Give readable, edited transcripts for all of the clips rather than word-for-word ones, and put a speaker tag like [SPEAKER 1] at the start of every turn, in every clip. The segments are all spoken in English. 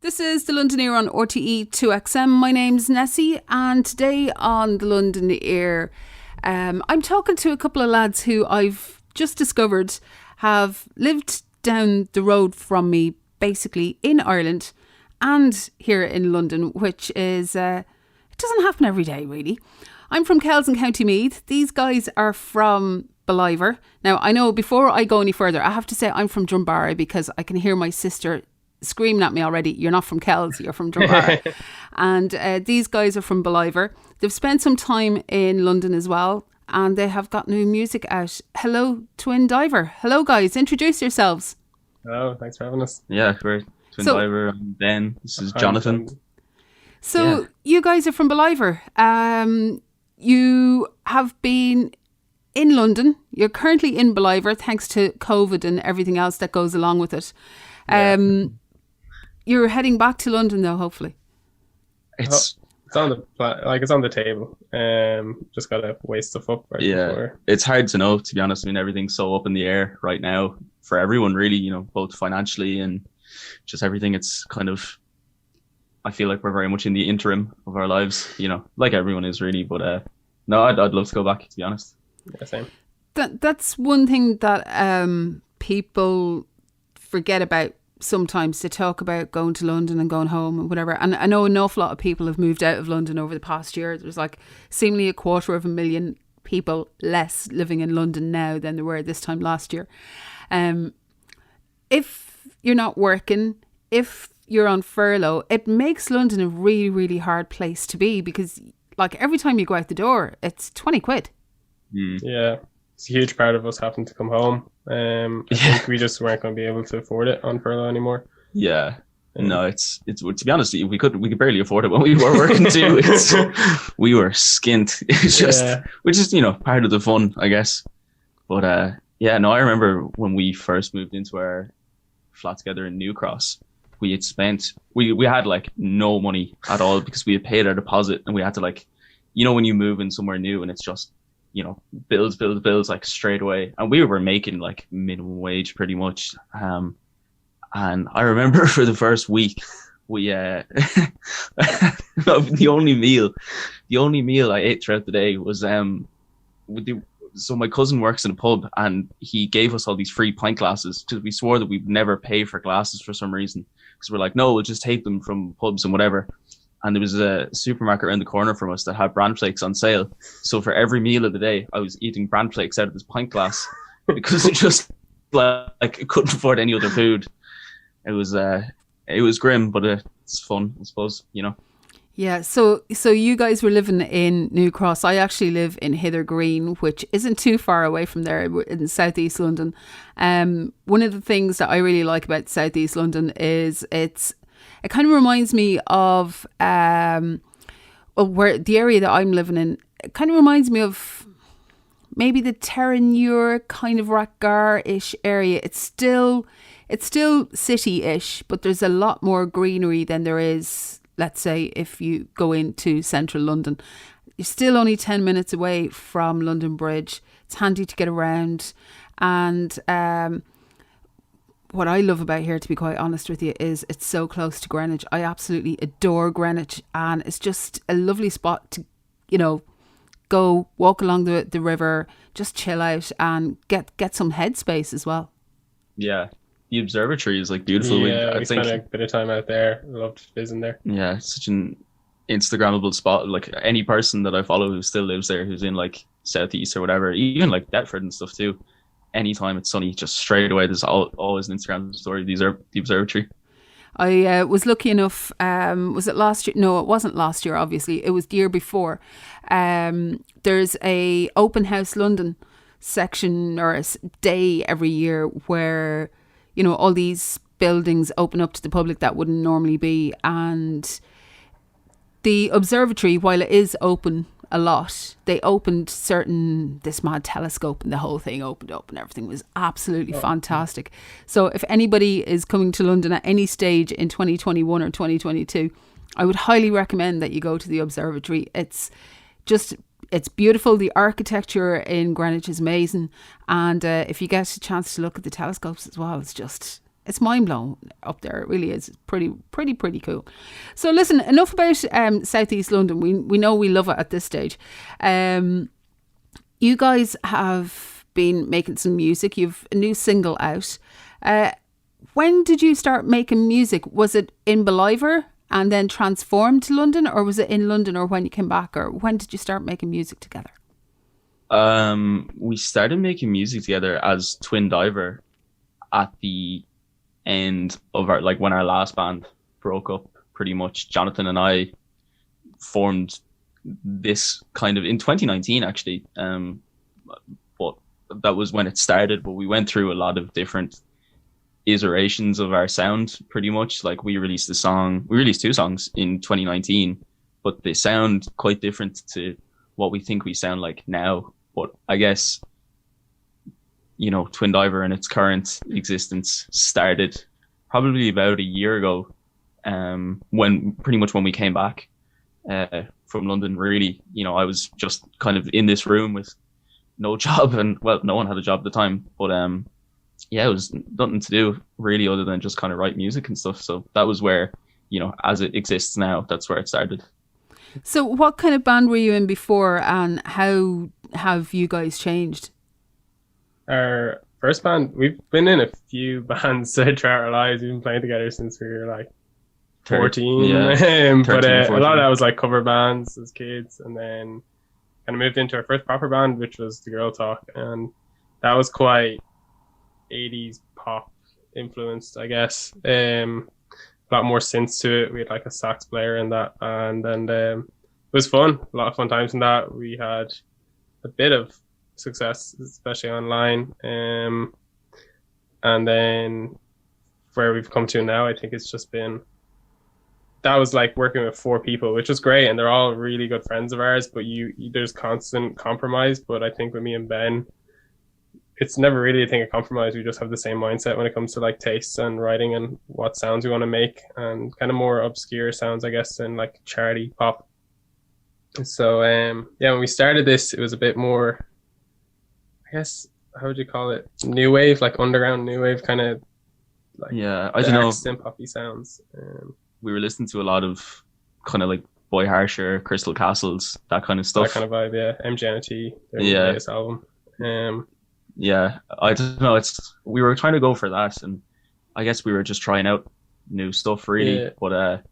[SPEAKER 1] This is the London Ear on RTE 2XM. My name's Nessy, and today on the London Ear, I'm talking to a couple of lads who I've just discovered have lived down the road from me, basically in Ireland and here in London, which is, it doesn't happen every day, really. I'm from Kells in County Meath. These guys are from Ballivor. Now, I know before I go any further, I have to say I'm from Drumbarra because I can hear my sister screaming at me already. You're not from Kells, you're from Drumbarra. And these guys are from Ballivor. They've spent some time in London as well, and they have got new music out. Hello, Twin Diver. Hello, guys. Introduce yourselves.
[SPEAKER 2] Hello, thanks for having us.
[SPEAKER 3] Yeah, we're Twin Diver. I'm Ben. This is Jonathan.
[SPEAKER 1] So you guys are from Ballivor. You have been in London. You're currently in Ballivor thanks to COVID and everything else that goes along with it. You're heading back to London though, hopefully.
[SPEAKER 2] It's on the table. Just gotta weigh stuff up right before.
[SPEAKER 3] It's hard to know, to be honest. I mean, everything's so up in the air right now for everyone, really. You know, both financially and just everything. It's kind of, I feel like we're very much in the interim of our lives. You know, like everyone is really. But no, I'd love to go back, to be honest.
[SPEAKER 2] Yeah, same.
[SPEAKER 1] That's one thing that people forget about sometimes. To talk about going to London and going home and whatever. And I know an awful lot of people have moved out of London over the past year. There's like seemingly 250,000 people less living in London now than there were this time last year. If you're not working, if you're on furlough, it makes London a really, really hard place to be because like every time you go out the door, it's 20 quid.
[SPEAKER 2] Yeah, it's a huge part of us having to come home. I think we just weren't going to be able to afford it on furlough anymore.
[SPEAKER 3] Yeah. No, it's to be honest, we could barely afford it when we were working too. We were skint. It's just, which is, you know, part of the fun, I guess. But I remember when we first moved into our flat together in New Cross, we had spent, we had like no money at all because we had paid our deposit, and we had to, like, you know, when you move in somewhere new and it's just, you know, bills like straight away, and we were making like minimum wage pretty much. And I remember for the first week, we the only meal I ate throughout the day was so my cousin works in a pub, and he gave us all these free pint glasses because we swore that we'd never pay for glasses for some reason, because we're like, no, we'll just take them from pubs and whatever. And there was a supermarket around the corner from us that had bran flakes on sale. So for every meal of the day, I was eating bran flakes out of this pint glass because it just, like, I couldn't afford any other food. It was grim, but it's fun, I suppose, you know.
[SPEAKER 1] Yeah, so you guys were living in New Cross. I actually live in Hither Green, which isn't too far away from there in southeast London. One of the things that I really like about southeast London is it kind of reminds me of where the area that I'm living in. It kind of reminds me of maybe the Terenure kind of Rathgar-ish area. It's still city-ish, but there's a lot more greenery than there is, let's say, if you go into central London. You're still only 10 minutes away from London Bridge. It's handy to get around. And what I love about here, to be quite honest with you, is it's so close to Greenwich. I absolutely adore Greenwich, and it's just a lovely spot to, you know, go walk along the river, just chill out and get some headspace as well.
[SPEAKER 3] Yeah. The observatory is like beautiful.
[SPEAKER 2] Yeah, we spent a bit of time out there. I loved visiting there.
[SPEAKER 3] Yeah, it's such an Instagrammable spot. Like any person that I follow who still lives there, who's in like southeast or whatever, even like Deptford and stuff too. Anytime it's sunny, just straight away there's always an Instagram story. The observatory.
[SPEAKER 1] I was lucky enough. Was it last year? No, it wasn't last year. Obviously, it was the year before. There's a Open House London section or a day every year where, you know, all these buildings open up to the public that wouldn't normally be. And the observatory, while it is open a lot, they opened this mad telescope, and the whole thing opened up and everything was absolutely fantastic. So if anybody is coming to London at any stage in 2021 or 2022, I would highly recommend that you go to the observatory. It's beautiful. The architecture in Greenwich is amazing. And if you get a chance to look at the telescopes as well, it's mind blowing up there. It really is. It's pretty cool. So listen, enough about Southeast London. We know we love it at this stage. You guys have been making some music. You've a new single out. When did you start making music? Was it in Ballivor and then transformed to London, or was it in London, or when you came back, or when did you start making music together?
[SPEAKER 3] We started making music together as Twin Diver at the end of our, like when our last band broke up, pretty much. Jonathan and I formed this kind of in 2019 actually. But that was when it started, but we went through a lot of different iterations of our sound pretty much. Like we released two songs in 2019, but they sound quite different to what we think we sound like now. But I guess, you know, Twin Diver in its current existence started probably about a year ago, when we came back from London. Really, you know, I was just kind of in this room with no job, and well, no one had a job at the time, but yeah, it was nothing to do really other than just kind of write music and stuff. So that was where, you know, as it exists now, that's where it started.
[SPEAKER 1] So what kind of band were you in before, and how have you guys changed?
[SPEAKER 2] Our first band, we've been in a few bands throughout our lives. We've been playing together since we were like 14.
[SPEAKER 3] Yeah, 13,
[SPEAKER 2] but
[SPEAKER 3] 14.
[SPEAKER 2] a lot of that was like cover bands as kids, and then kind of moved into our first proper band, which was the Girl Talk, and that was quite 80s pop influenced, I guess. A lot more synths to it. We had like a sax player in that band, and it was fun. A lot of fun times in that. We had a bit of success, especially online. And then where we've come to now, I think it's just been, that was like working with 4 people, which was great, and they're all really good friends of ours, but there's constant compromise. But I think with me and Ben, it's never really a thing of compromise. We just have the same mindset when it comes to like tastes and writing and what sounds we want to make, and kind of more obscure sounds, I guess, than like charity pop. So yeah, when we started this, it was a bit more, I guess, how would you call it? New wave, like underground new wave kind of, like,
[SPEAKER 3] yeah, I don't know,
[SPEAKER 2] synth poppy sounds.
[SPEAKER 3] We were listening to a lot of kind of like Boy Harsher, Crystal Castles, that kind of stuff.
[SPEAKER 2] That kind of vibe, yeah. MGNT, their latest album.
[SPEAKER 3] Yeah, I don't know. We were trying to go for that, and I guess we were just trying out new stuff, really. Yeah. But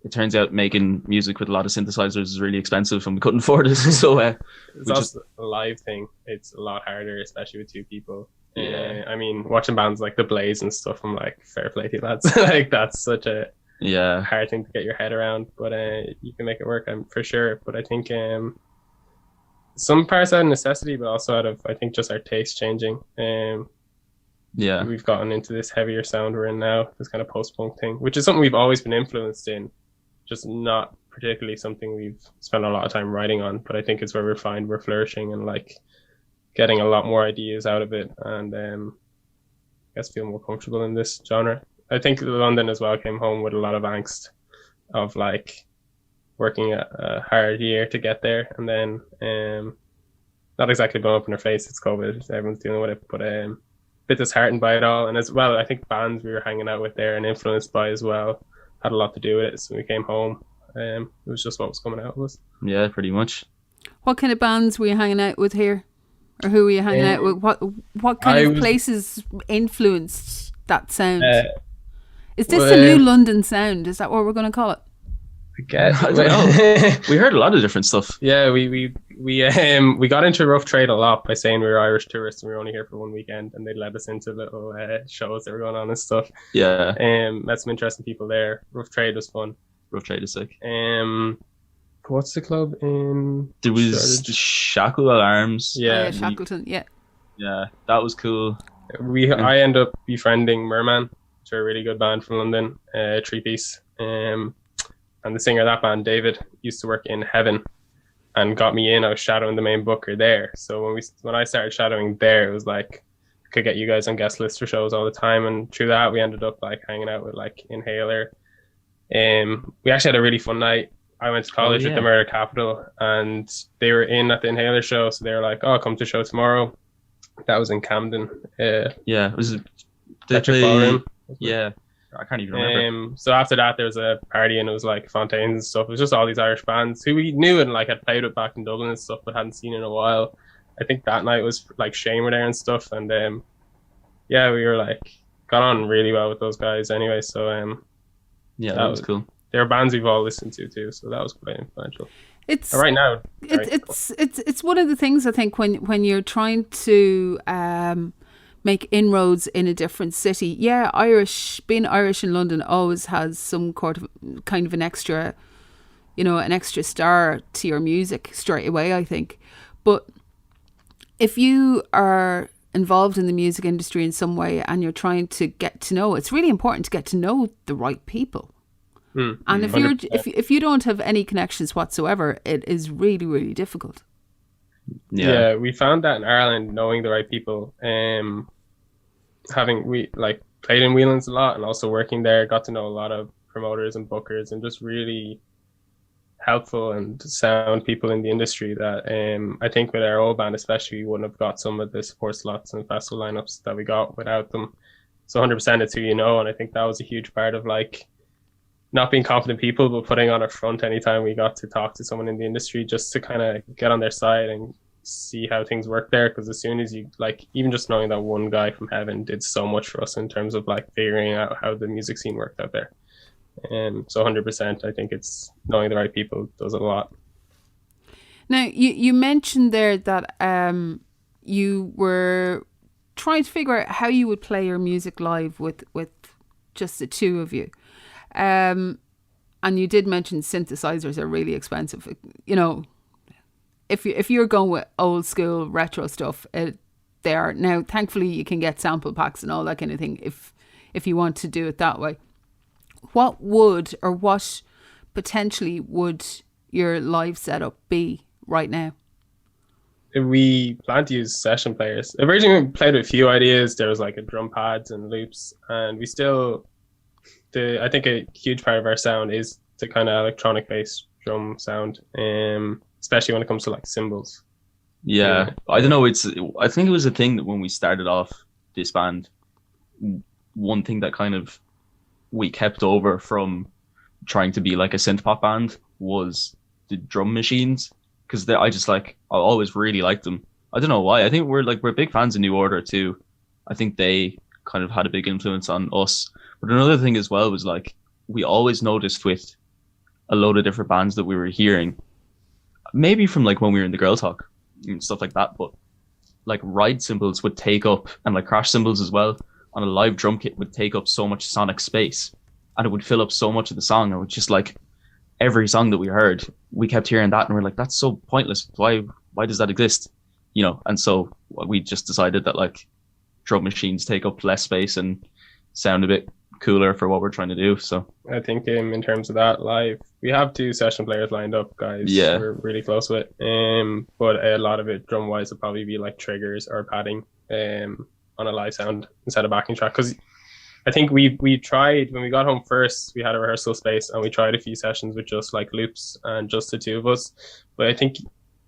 [SPEAKER 3] it turns out making music with a lot of synthesizers is really expensive, and we couldn't afford it. So
[SPEAKER 2] it's also a live thing. It's a lot harder, especially with 2 people. Yeah. I mean, watching bands like The Blaze and stuff, I'm like, fair play to you lads. Like, that's such a hard thing to get your head around. But you can make it work, I'm for sure. But I think some parts out of necessity, but also out of, I think, just our taste changing. We've gotten into this heavier sound we're in now, this kind of post-punk thing, which is something we've always been influenced in, just not particularly something we've spent a lot of time writing on. But I think it's where we find we're flourishing and like getting a lot more ideas out of it, and I guess feel more comfortable in this genre. I think London as well came home with a lot of angst of like working a hard year to get there, and then not exactly blown up in our face, it's COVID, everyone's dealing with it, but a bit disheartened by it all. And as well, I think bands we were hanging out with there and influenced by as well had a lot to do with it. So when we came home, it was just what was coming out of us.
[SPEAKER 3] Yeah, pretty much.
[SPEAKER 1] What kind of bands were you hanging out with here, or who were you hanging out with? What kind of places influenced that sound? Is this the new London sound? Is that what we're going to call it?
[SPEAKER 2] I guess.
[SPEAKER 3] I don't know. We heard a lot of different stuff.
[SPEAKER 2] Yeah, we got into rough trade a lot by saying we were Irish tourists and we were only here for one weekend, and they led us into little shows that were going on and stuff.
[SPEAKER 3] Yeah.
[SPEAKER 2] Met some interesting people there. Rough trade was fun.
[SPEAKER 3] Rough trade is sick.
[SPEAKER 2] What's the club in?
[SPEAKER 3] There was Shackle Alarms.
[SPEAKER 1] Yeah, Shackleton. Yeah.
[SPEAKER 3] Yeah, that was cool.
[SPEAKER 2] I end up befriending Merman, which are a really good band from London, 3-piece. And the singer of that band, David, used to work in Heaven and got me in. I was shadowing the main booker there. So when I started shadowing there, it was like, I could get you guys on guest lists for shows all the time. And through that, we ended up like hanging out with like Inhaler. We actually had a really fun night. I went to college at the Murder Capital, and they were in at the Inhaler show. So they were like, oh, come to the show tomorrow. That was in Camden.
[SPEAKER 3] It was
[SPEAKER 2] Electric Ballroom.
[SPEAKER 3] Yeah, I can't even remember.
[SPEAKER 2] So after that, there was a party, and it was like Fontaines and stuff. It was just all these Irish bands who we knew and like had played with back in Dublin and stuff, but hadn't seen in a while. I think that night was like Shane were there and stuff, and yeah, we were like got on really well with those guys anyway. So
[SPEAKER 3] yeah, that was cool.
[SPEAKER 2] They were bands we've all listened to too, so that was quite influential.
[SPEAKER 1] It's
[SPEAKER 2] right now.
[SPEAKER 1] It's one of the things I think when you're trying to make inroads in a different city. Yeah, being Irish in London always has some kind of an extra, an extra star to your music straight away, I think. But if you are involved in the music industry in some way and you're trying to get to know, it's really important to get to know the right people. And if you don't have any connections whatsoever, it is really, really difficult.
[SPEAKER 2] Yeah, we found that in Ireland, knowing the right people. We played in Whelan's a lot, and also working there, got to know a lot of promoters and bookers, and just really helpful and sound people in the industry that I think with our old band especially, we wouldn't have got some of the support slots and festival lineups that we got without them. So 100% it's who you know, and I think that was a huge part of like not being confident people, but putting on a front anytime we got to talk to someone in the industry, just to kind of get on their side and see how things work there. Because as soon as you even just knowing that one guy from Heaven did so much for us in terms of like figuring out how the music scene worked out there. And so 100%, I think it's knowing the right people does a lot.
[SPEAKER 1] Now you mentioned there that you were trying to figure out how you would play your music live with just the two of you. And you did mention synthesizers are really expensive. If you're going with old school retro stuff, they are. Now, thankfully, you can get sample packs and all that kind of thing if you want to do it that way. What potentially would your live setup be right now?
[SPEAKER 2] We plan to use session players. Originally, we played with a few ideas. There was like a drum pads and loops, and we still. I think a huge part of our sound is the kind of electronic based drum sound, especially when it comes to like cymbals.
[SPEAKER 3] Yeah, I don't know. I think it was a thing that when we started off this band, one thing that kind of we kept over from trying to be like a synth pop band was the drum machines, because I always really liked them. I don't know why. I think we're big fans of New Order too. I think they kind of had a big influence on us. But another thing as well was like we always noticed with a load of different bands that we were hearing, maybe from like when we were in the Girl Talk and stuff like that, but like ride cymbals would take up, and like crash cymbals as well on a live drum kit would take up so much sonic space, and it would fill up so much of the song. And it was just like every song that we heard, we kept hearing that and we're like, that's so pointless. Why does that exist? And so we just decided that like drum machines take up less space and sound a bit cooler for what we're trying to do. So
[SPEAKER 2] I think in terms of that live, we have 2 session players lined up, guys.
[SPEAKER 3] Yeah,
[SPEAKER 2] we're really close with. But a lot of it drum wise will probably be like triggers or padding on a live sound instead of backing track. Because I think we tried when we got home first, we had a rehearsal space and we tried a few sessions with just like loops and just the 2 of us. But I think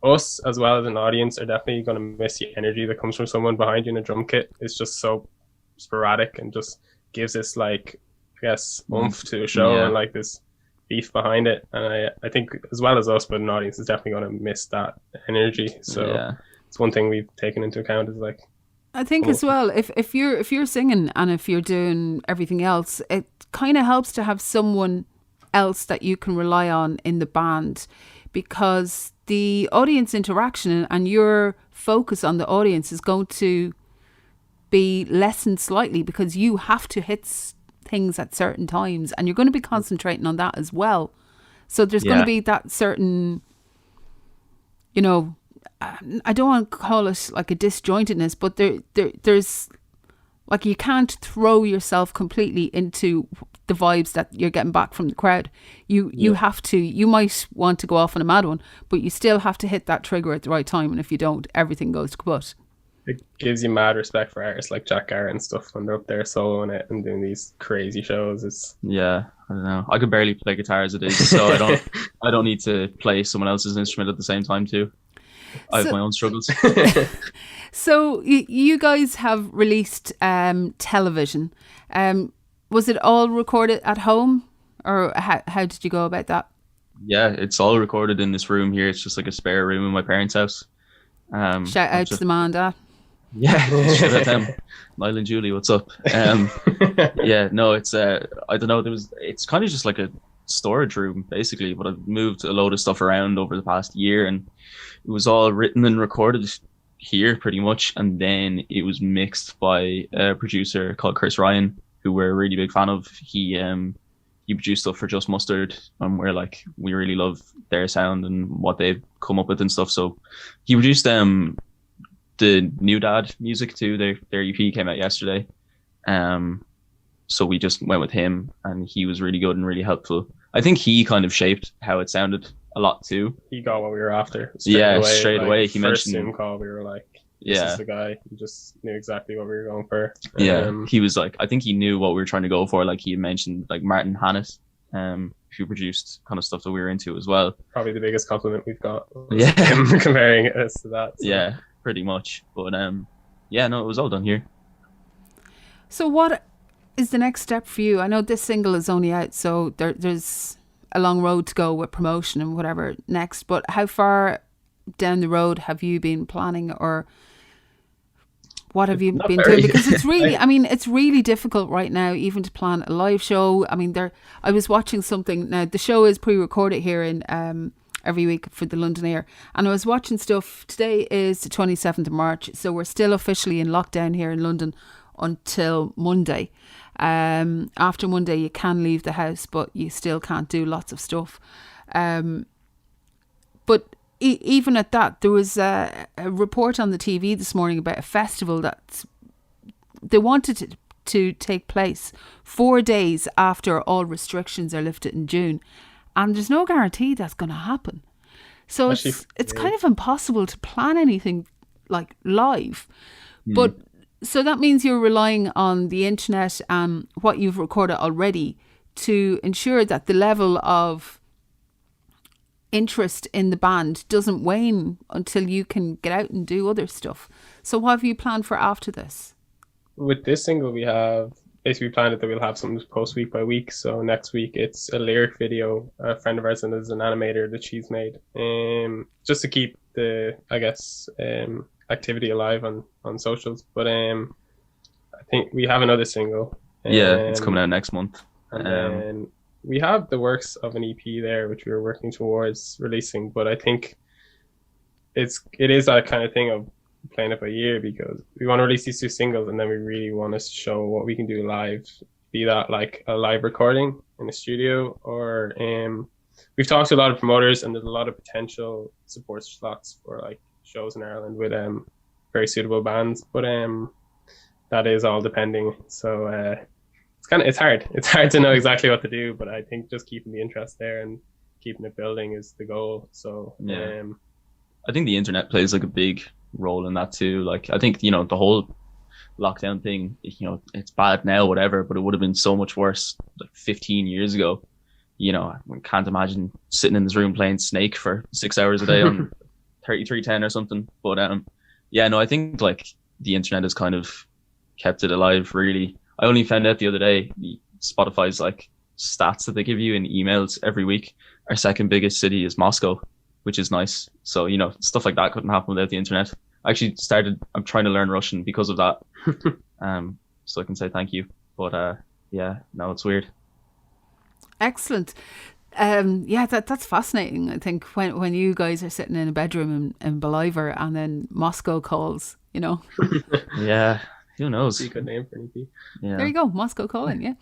[SPEAKER 2] us as well as an audience are definitely going to miss the energy that comes from someone behind you in a drum kit. It's just so sporadic and just gives this like I guess oomph to a show, and like this beef behind it. And I think as well as us, but an audience is definitely going to miss that energy. So it's one thing we've taken into account is like
[SPEAKER 1] I think as well, if you're singing and if you're doing everything else, it kind of helps to have someone else that you can rely on in the band, because the audience interaction and your focus on the audience is going to be lessened slightly, because you have to hit things at certain times and you're going to be concentrating on that as well. So there's going to be that certain, I don't want to call it like a disjointedness, but there's like you can't throw yourself completely into the vibes that you're getting back from the crowd. You have to, you might want to go off on a mad one, but you still have to hit that trigger at the right time. And if you don't, everything goes to kaput.
[SPEAKER 2] It gives you mad respect for artists like Jack Garrett and stuff when they're up there soloing it and doing these crazy shows.
[SPEAKER 3] I don't know. I could barely play guitar as it is, so I don't need to play someone else's instrument at the same time too. I have my own struggles.
[SPEAKER 1] So you guys have released Television. Was it all recorded at home, or how did you go about that?
[SPEAKER 3] Yeah, it's all recorded in this room here. It's just like a spare room in my parents' house.
[SPEAKER 1] Shout out to the mom and dad.
[SPEAKER 3] Yeah, shout out them. Niall and Julie, what's up? Yeah, no, it's I don't know. It's kind of just like a storage room basically, but I've moved a load of stuff around over the past year, and it was all written and recorded here pretty much, and then it was mixed by a producer called Chris Ryan, who we're a really big fan of. He produced stuff for Just Mustard, and we really love their sound and what they've come up with and stuff. So he produced the New Dad music too. Their EP came out yesterday. So we just went with him, and he was really good and really helpful. I think he kind of shaped how it sounded a lot too.
[SPEAKER 2] He got what we were after.
[SPEAKER 3] Straight away. He
[SPEAKER 2] first
[SPEAKER 3] mentioned
[SPEAKER 2] Zoom call. We were like, "This is the guy." He just knew exactly what we were going for.
[SPEAKER 3] He was like, I think he knew what we were trying to go for. Like he had mentioned, like Martin Hannett, who produced kind of stuff that we were into as well.
[SPEAKER 2] Probably the biggest compliment we've got.
[SPEAKER 3] Yeah,
[SPEAKER 2] him comparing us to that. So.
[SPEAKER 3] Yeah, pretty much. But it was all done here.
[SPEAKER 1] So what is the next step for you? I know this single is only out, so there's a long road to go with promotion and whatever next. But how far down the road have you been planning, or what have you been doing? Because it's really, it's really difficult right now even to plan a live show. I was watching something. Now, the show is pre-recorded here in every week for the London Air, and I was watching stuff. Today is the 27th of March, so we're still officially in lockdown here in London until Monday. After Monday you can leave the house, but you still can't do lots of stuff. But even at that, there was a report on the TV this morning about a festival that they wanted to take place 4 days after all restrictions are lifted in June, and there's no guarantee that's going to happen. So it's kind of impossible to plan anything like live. But so that means you're relying on the internet and what you've recorded already to ensure that the level of interest in the band doesn't wane until you can get out and do other stuff. So what have you planned for after this?
[SPEAKER 2] With this single, we have basically planned that we'll have something to post week by week. So next week it's a lyric video. A friend of ours is an animator that she's made, just to keep the, activity alive on socials. But I think we have another single.
[SPEAKER 3] It's coming out next month.
[SPEAKER 2] And then we have the works of an EP there, which we were working towards releasing. But I think it is that kind of thing of playing it by ear, because we want to release these two singles, and then we really want to show what we can do live, be that like a live recording in a studio, or we've talked to a lot of promoters, and there's a lot of potential support slots for like shows in Ireland with very suitable bands, but that is all depending. So it's hard to know exactly what to do, but I think just keeping the interest there and keeping it building is the goal. So
[SPEAKER 3] I think the internet plays like a big role in that too. Like I think, the whole lockdown thing, it's bad now, whatever, but it would have been so much worse like 15 years ago. I can't imagine sitting in this room playing Snake for 6 hours a day on 3310 or something. But I think like the internet has kind of kept it alive, really. I only found out the other day, Spotify's like stats that they give you in emails every week, our second biggest city is Moscow, which is nice. So, stuff like that couldn't happen without the internet. I'm trying to learn Russian because of that. So I can say thank you. But it's weird.
[SPEAKER 1] Excellent. That's fascinating. I think when you guys are sitting in a bedroom in Beliver and then Moscow calls,
[SPEAKER 3] Yeah, who knows?
[SPEAKER 2] Secret name for an EP.
[SPEAKER 3] Yeah.
[SPEAKER 1] There you go, Moscow calling. Yeah.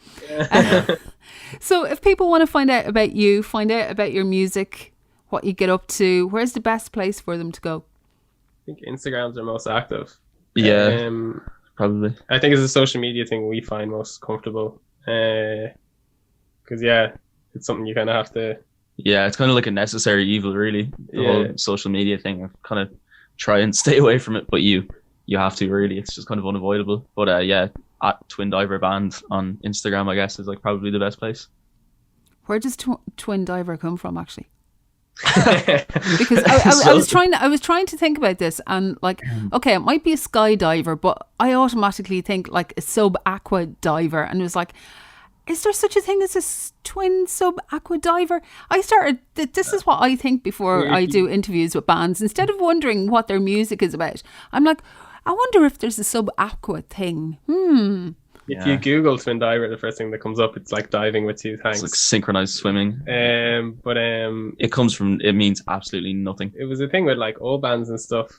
[SPEAKER 1] So if people want to find out about you, find out about your music, what you get up to, where's the best place for them to go?
[SPEAKER 2] I think Instagrams are most active.
[SPEAKER 3] Yeah, probably.
[SPEAKER 2] I think it's a social media thing we find most comfortable. Because it's something you kind of have to.
[SPEAKER 3] Yeah, it's kind of like a necessary evil, really. The whole social media thing. I kind of try and stay away from it, but you have to, really. It's just kind of unavoidable. But at Twin Diver Band on Instagram, I guess, is like probably the best place.
[SPEAKER 1] Where does Twin Diver come from, actually? Because I was trying to think about this, and like, okay, it might be a skydiver, but I automatically think like a sub aqua diver, and it was like, is there such a thing as a twin sub aqua diver? This is what I think before I do interviews with bands. Instead of wondering what their music is about, I'm like, I wonder if there's a sub aqua thing.
[SPEAKER 2] If you Google twin diver, the first thing that comes up, it's like diving with two tanks.
[SPEAKER 3] It's like synchronized swimming. It means absolutely nothing.
[SPEAKER 2] It was a thing with like old bands and stuff.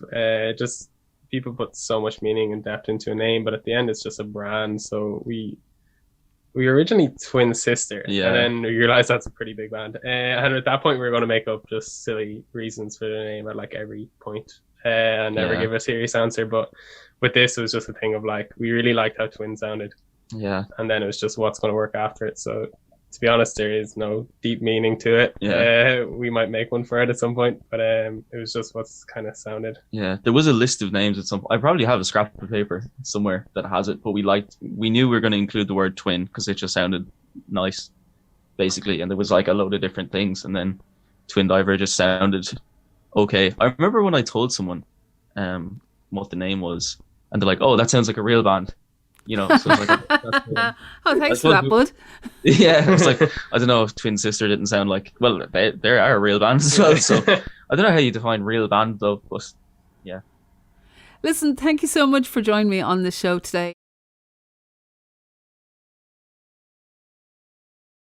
[SPEAKER 2] Just people put so much meaning and depth into a name, but at the end, it's just a brand. So we were originally Twin Sister, and then we realized that's a pretty big band. And at that point, we were going to make up just silly reasons for the name at like every point, and never give a serious answer. But with this, it was just a thing of like, we really liked how Twin sounded.
[SPEAKER 3] Yeah.
[SPEAKER 2] And then it was just what's going to work after it. So to be honest, there is no deep meaning to it.
[SPEAKER 3] Yeah.
[SPEAKER 2] We might make one for it at some point, but it was just what's kind of sounded.
[SPEAKER 3] Yeah. There was a list of names at some point. I probably have a scrap of paper somewhere that has it, but we knew we were going to include the word twin because it just sounded nice, basically. And there was like a load of different things. And then Twin Diver just sounded okay. I remember when I told someone what the name was, and they're like, "Oh, that sounds like a real band," you know. So it's like,
[SPEAKER 1] oh, thanks for that, bud.
[SPEAKER 3] Yeah, it's like, I don't know if Twin Sister didn't sound like, well, they are a real band as well. So I don't know how you define real band though, but yeah.
[SPEAKER 1] Listen, thank you so much for joining me on the show today.